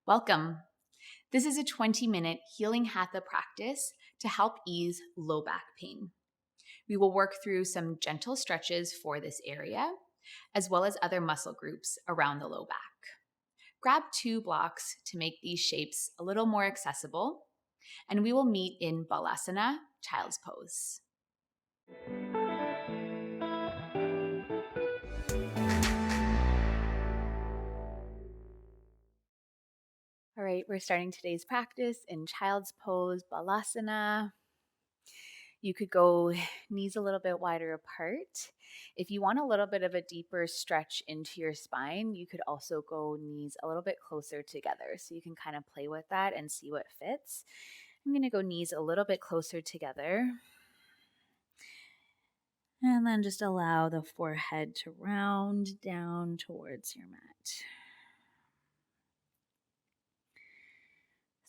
Welcome. This is a 20-minute healing hatha practice to help ease low back pain. We will work through some gentle stretches for this area, as well as other muscle groups around the low back. Grab 2 blocks to make these shapes a little more accessible, and we will meet in Balasana, child's pose. All right, we're starting today's practice in child's pose, Balasana. You could go knees a little bit wider apart. If you want a little bit of a deeper stretch into your spine, you could also go knees a little bit closer together. So you can kind of play with that and see what fits. I'm going to go knees a little bit closer together. And then just allow the forehead to round down towards your mat.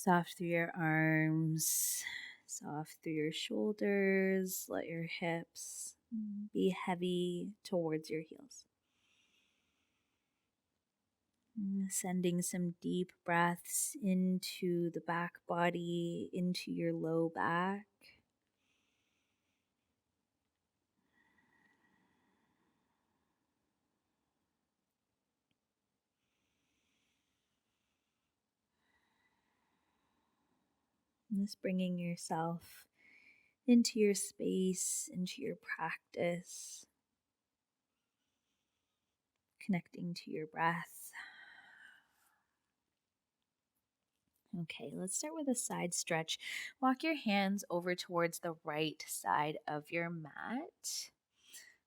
Soft through your arms, soft through your shoulders. Let your hips be heavy towards your heels. Sending some deep breaths into the back body, into your low back. And just bringing yourself into your space, into your practice, connecting to your breath. Okay, let's start with a side stretch. Walk your hands over towards the right side of your mat.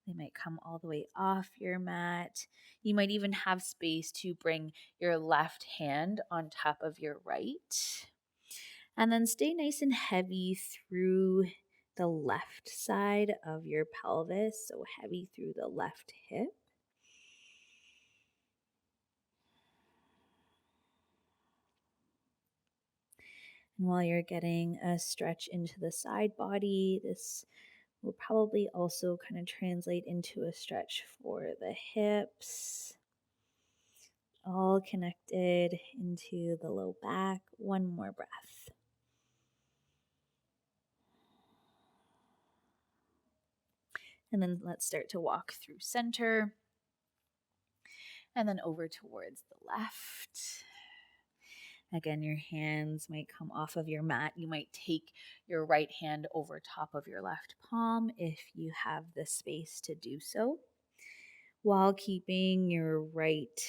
They might come all the way off your mat. You might even have space to bring your left hand on top of your right. And then stay nice and heavy through the left side of your pelvis, so heavy through the left hip. And while you're getting a stretch into the side body, this will probably also kind of translate into a stretch for the hips. All connected into the low back. One more breath. And then let's start to walk through center. And then over towards the left. Again, your hands might come off of your mat. You might take your right hand over top of your left palm if you have the space to do so, while keeping your right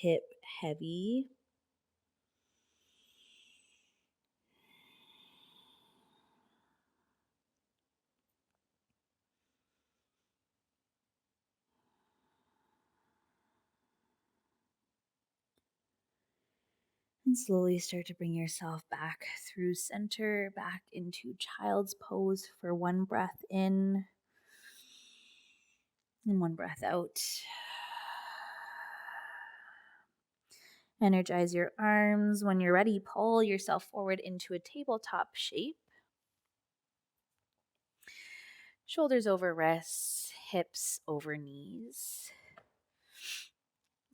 hip heavy. And slowly start to bring yourself back through center, back into child's pose for one breath in and one breath out. Energize your arms. When you're ready, pull yourself forward into a tabletop shape. Shoulders over wrists, hips over knees.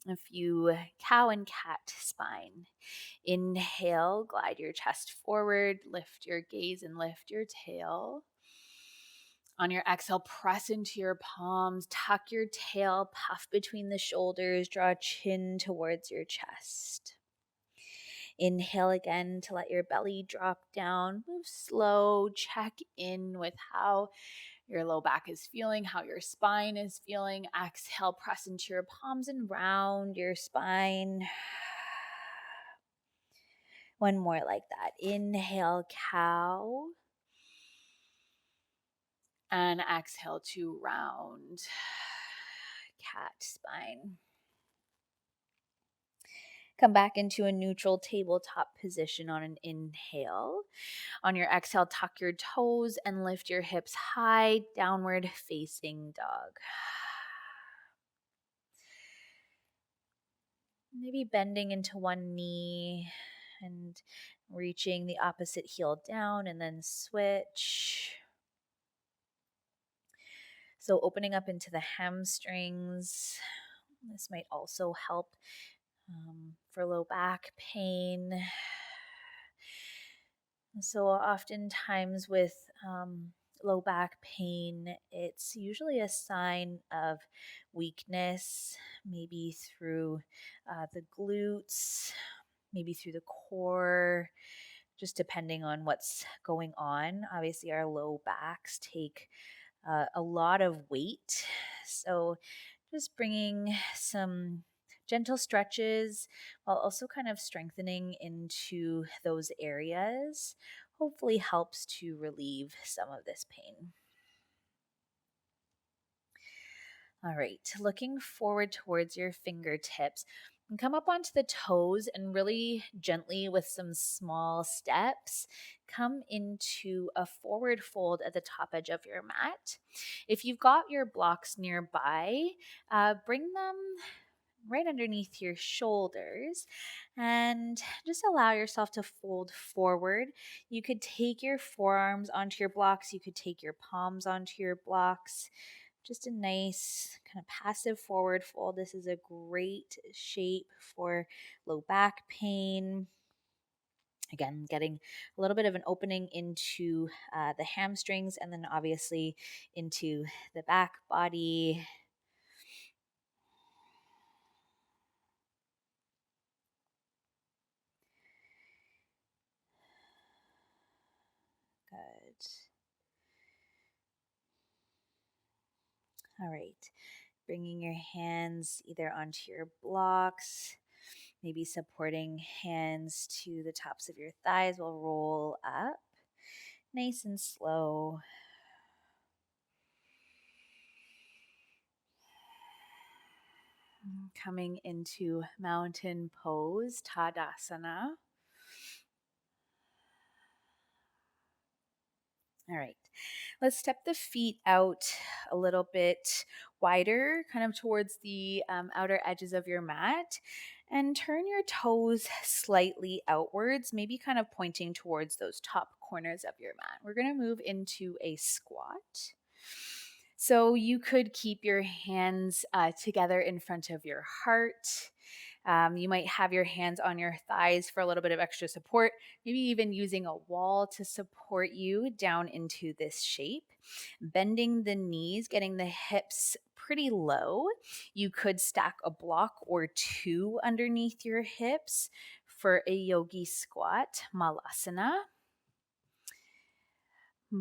A few cow and cat spine. Inhale, glide your chest forward, lift your gaze and lift your tail. On your exhale, press into your palms, tuck your tail, puff between the shoulders, draw chin towards your chest. Inhale again to let your belly drop down. Move slow, check in with how your low back is feeling, how your spine is feeling. Exhale, press into your palms and round your spine. One more like that. Inhale, cow. And exhale to round cat spine. Come back into a neutral tabletop position on an inhale. On your exhale, tuck your toes and lift your hips high, downward facing dog. Maybe bending into one knee and reaching the opposite heel down and then switch. So opening up into the hamstrings. This might also help For low back pain. So oftentimes with low back pain, it's usually a sign of weakness, maybe through the glutes, maybe through the core, just depending on what's going on. Obviously, our low backs take a lot of weight. So just bringing some gentle stretches while also kind of strengthening into those areas hopefully helps to relieve some of this pain. All right, looking forward towards your fingertips. And come up onto the toes and really gently, with some small steps, come into a forward fold at the top edge of your mat. If you've got your blocks nearby, bring them right underneath your shoulders and just allow yourself to fold forward. You could take your forearms onto your blocks, you could take your palms onto your blocks. Just a nice kind of passive forward fold. This is a great shape for low back pain. Again, getting a little bit of an opening into the hamstrings and then obviously into the back body. Good. All right. Bringing your hands either onto your blocks, maybe supporting hands to the tops of your thighs will roll up nice and slow. Coming into mountain pose, Tadasana. All right, let's step the feet out a little bit wider, kind of towards the outer edges of your mat, and turn your toes slightly outwards, maybe kind of pointing towards those top corners of your mat. We're going to move into a squat. So you could keep your hands together in front of your heart. You might have your hands on your thighs for a little bit of extra support, maybe even using a wall to support you down into this shape. Bending the knees, getting the hips pretty low. You could stack a block or two underneath your hips for a yogi squat, Malasana.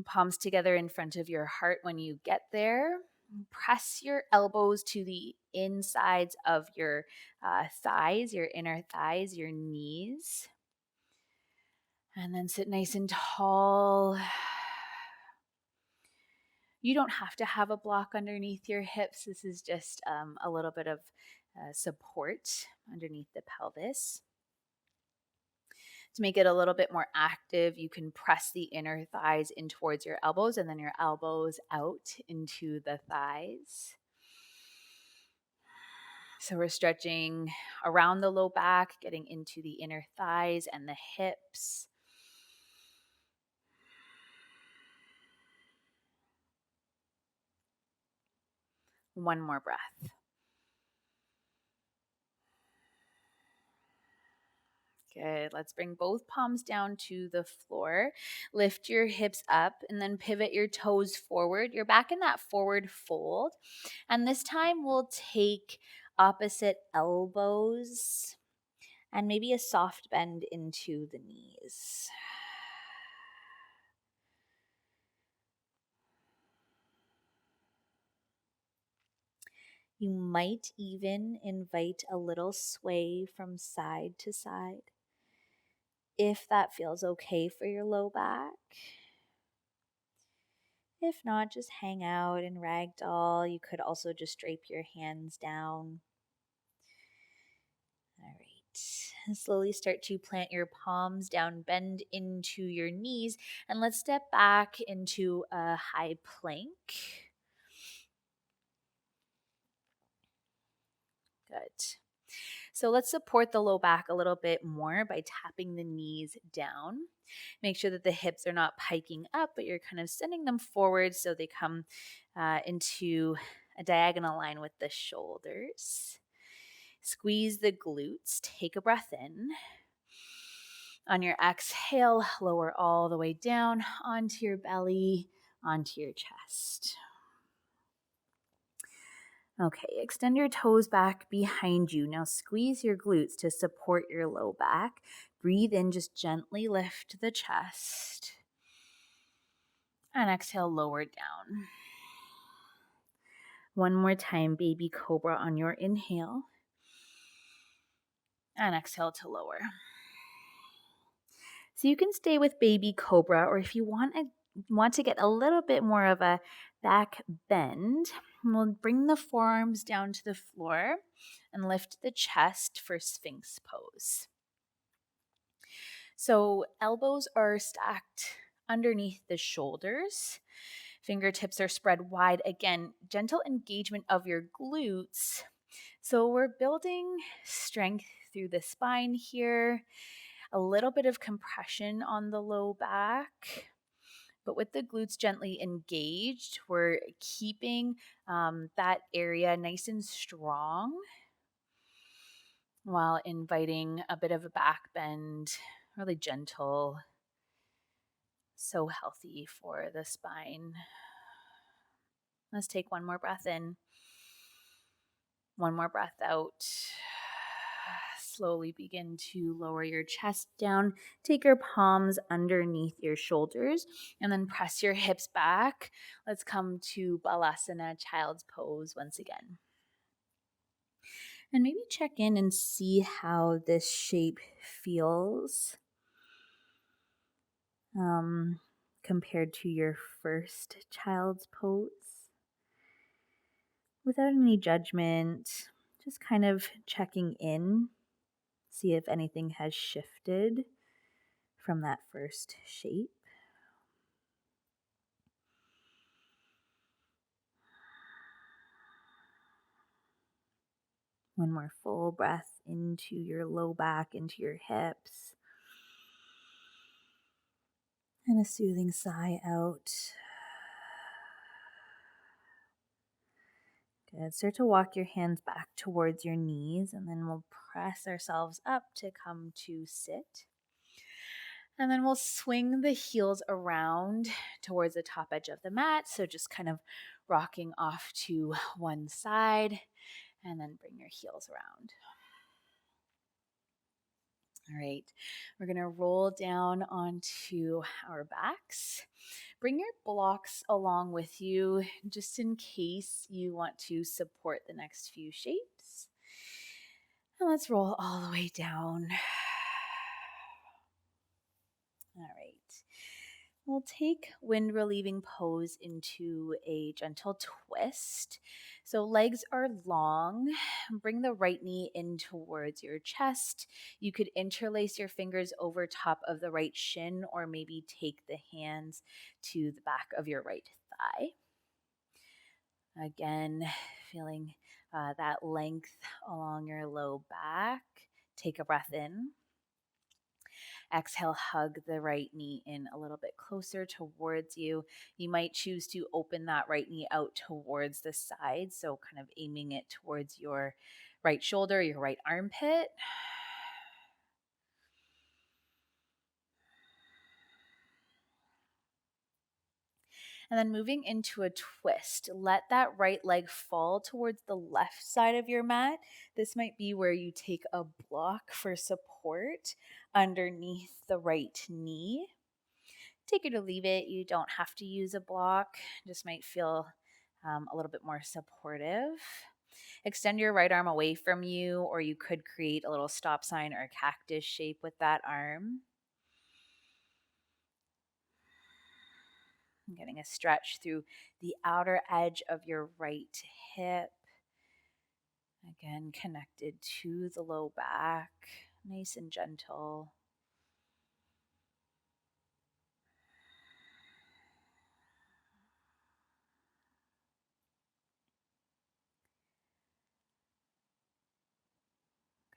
Palms together in front of your heart when you get there. Press your elbows to the insides of your thighs, your inner thighs, your knees. And then sit nice and tall. You don't have to have a block underneath your hips. This is just a little bit of support underneath the pelvis. To make it a little bit more active, you can press the inner thighs in towards your elbows and then your elbows out into the thighs. So we're stretching around the low back, getting into the inner thighs and the hips. One more breath. Good. Let's bring both palms down to the floor. Lift your hips up and then pivot your toes forward. You're back in that forward fold. And this time we'll take opposite elbows and maybe a soft bend into the knees. You might even invite a little sway from side to side if that feels okay for your low back. If not, just hang out and ragdoll. You could also just drape your hands down. All right. And slowly start to plant your palms down, bend into your knees, and let's step back into a high plank. Good. So let's support the low back a little bit more by tapping the knees down. Make sure that the hips are not piking up, but you're kind of sending them forward so they come into a diagonal line with the shoulders. Squeeze the glutes. Take a breath in. On your exhale, lower all the way down onto your belly, onto your chest. Okay, extend your toes back behind you. Now squeeze your glutes to support your low back. Breathe in, just gently lift the chest. And exhale, lower down. One more time, baby cobra on your inhale. And exhale to lower. So you can stay with baby cobra, or if you want to get a little bit more of a back bend, we'll bring the forearms down to the floor and lift the chest for Sphinx pose. So elbows are stacked underneath the shoulders. Fingertips are spread wide. Again, gentle engagement of your glutes. So we're building strength through the spine here. A little bit of compression on the low back. But with the glutes gently engaged, we're keeping that area nice and strong while inviting a bit of a back bend, really gentle. So healthy for the spine. Let's take one more breath in. One more breath out. Slowly begin to lower your chest down. Take your palms underneath your shoulders and then press your hips back. Let's come to Balasana, child's pose once again. And maybe check in and see how this shape feels compared to your first child's pose. Without any judgment, just kind of checking in, see if anything has shifted from that first shape. One more full breath into your low back, into your hips. And a soothing sigh out. Good. Start to walk your hands back towards your knees, and then we'll press ourselves up to come to sit. And then we'll swing the heels around towards the top edge of the mat. So just kind of rocking off to one side, and then bring your heels around. All right, we're going to roll down onto our backs. Bring your blocks along with you just in case you want to support the next few shapes. And let's roll all the way down. All right. We'll take wind relieving pose into a gentle twist. So legs are long. Bring the right knee in towards your chest. You could interlace your fingers over top of the right shin, or maybe take the hands to the back of your right thigh. Again, feeling that length along your low back. Take a breath in. Exhale, hug the right knee in a little bit closer towards you. You might choose to open that right knee out towards the side, so kind of aiming it towards your right shoulder, your right armpit. And then moving into a twist, let that right leg fall towards the left side of your mat. This might be where you take a block for support underneath the right knee. Take it or leave it. You don't have to use a block. Just might feel a little bit more supportive. Extend your right arm away from you, or you could create a little stop sign or a cactus shape with that arm. I'm getting a stretch through the outer edge of your right hip. Again, connected to the low back, nice and gentle.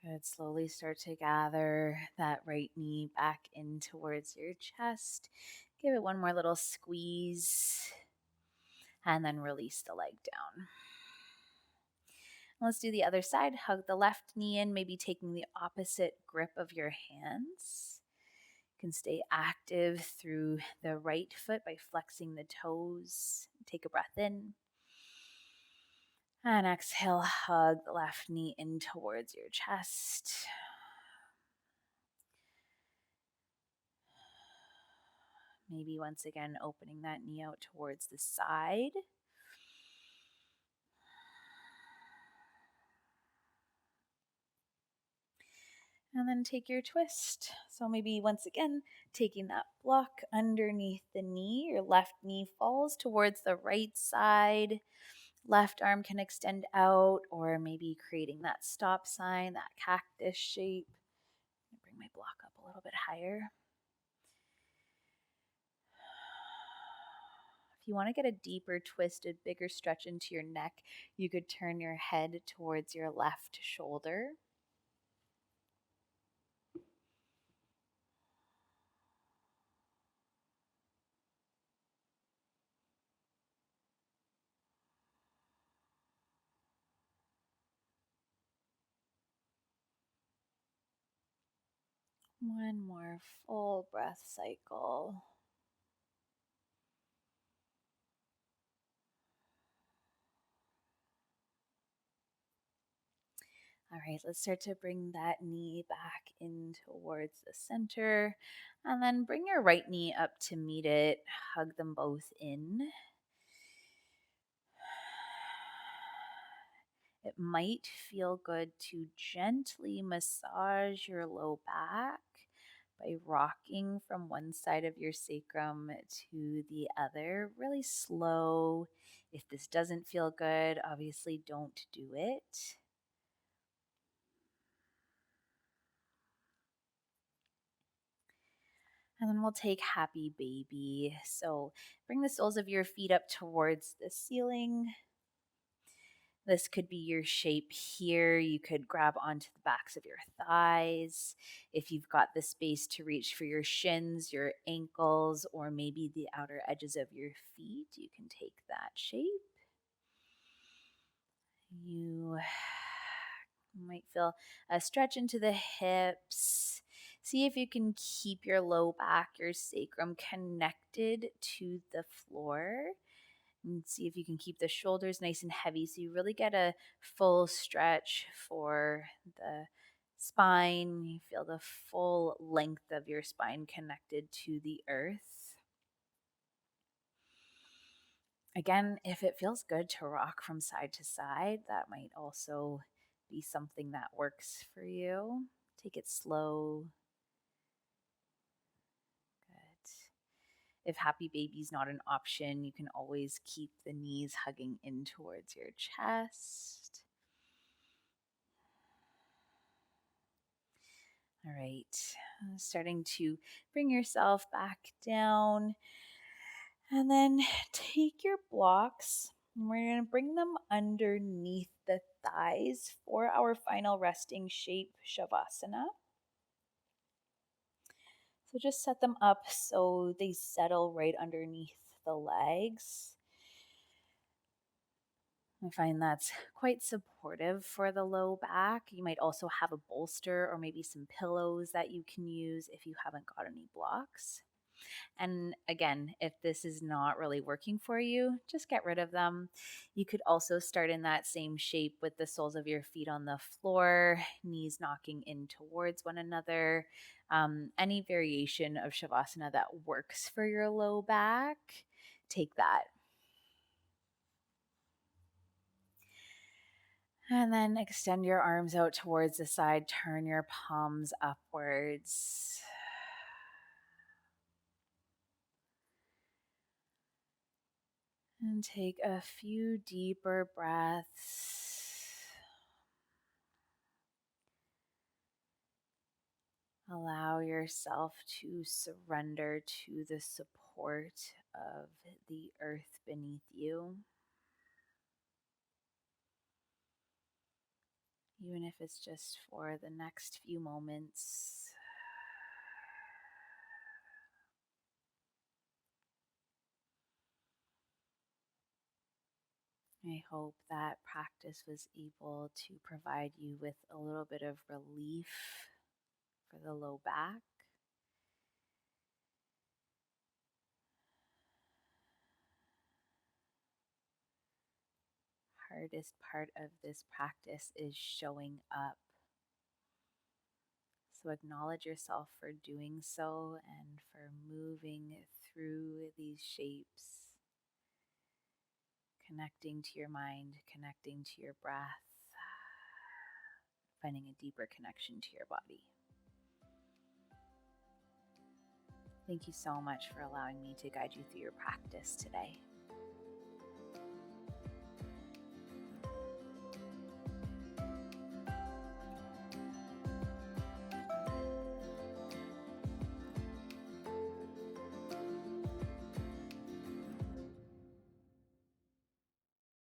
Good. Slowly start to gather that right knee back in towards your chest. Give it one more little squeeze and then release the leg down. Let's do the other side. Hug the left knee in, maybe taking the opposite grip of your hands. You can stay active through the right foot by flexing the toes. Take a breath in. And exhale, hug the left knee in towards your chest. Maybe once again, opening that knee out towards the side. And then take your twist. So maybe once again, taking that block underneath the knee. Your left knee falls towards the right side. Left arm can extend out, or maybe creating that stop sign, that cactus shape. Bring my block up a little bit higher. If you want to get a deeper twist, a bigger stretch into your neck, you could turn your head towards your left shoulder. One more full breath cycle. All right, let's start to bring that knee back in towards the center, and then bring your right knee up to meet it. Hug them both in. It might feel good to gently massage your low back by rocking from one side of your sacrum to the other, really slow. If this doesn't feel good, obviously don't do it. And then we'll take happy baby. So bring the soles of your feet up towards the ceiling. This could be your shape here. You could grab onto the backs of your thighs. If you've got the space to reach for your shins, your ankles, or maybe the outer edges of your feet, you can take that shape. You might feel a stretch into the hips. See if you can keep your low back, your sacrum connected to the floor. And see if you can keep the shoulders nice and heavy so you really get a full stretch for the spine. You feel the full length of your spine connected to the earth. Again, if it feels good to rock from side to side, that might also be something that works for you. Take it slow. Good. If happy baby's not an option, you can always keep the knees hugging in towards your chest. All right, starting to bring yourself back down. And then take your blocks and we're going to bring them underneath the thighs for our final resting shape, Shavasana. So just set them up so they settle right underneath the legs. I find that's quite supportive for the low back. You might also have a bolster or maybe some pillows that you can use if you haven't got any blocks. And again, if this is not really working for you, just get rid of them. You could also start in that same shape with the soles of your feet on the floor, knees knocking in towards one another. Any variation of Shavasana that works for your low back, take that. And then extend your arms out towards the side, turn your palms upwards. And take a few deeper breaths. Allow yourself to surrender to the support of the earth beneath you. Even if it's just for the next few moments. I hope that practice was able to provide you with a little bit of relief for the low back. Hardest part of this practice is showing up. So acknowledge yourself for doing so and for moving through these shapes, connecting to your mind, connecting to your breath, finding a deeper connection to your body. Thank you so much for allowing me to guide you through your practice today.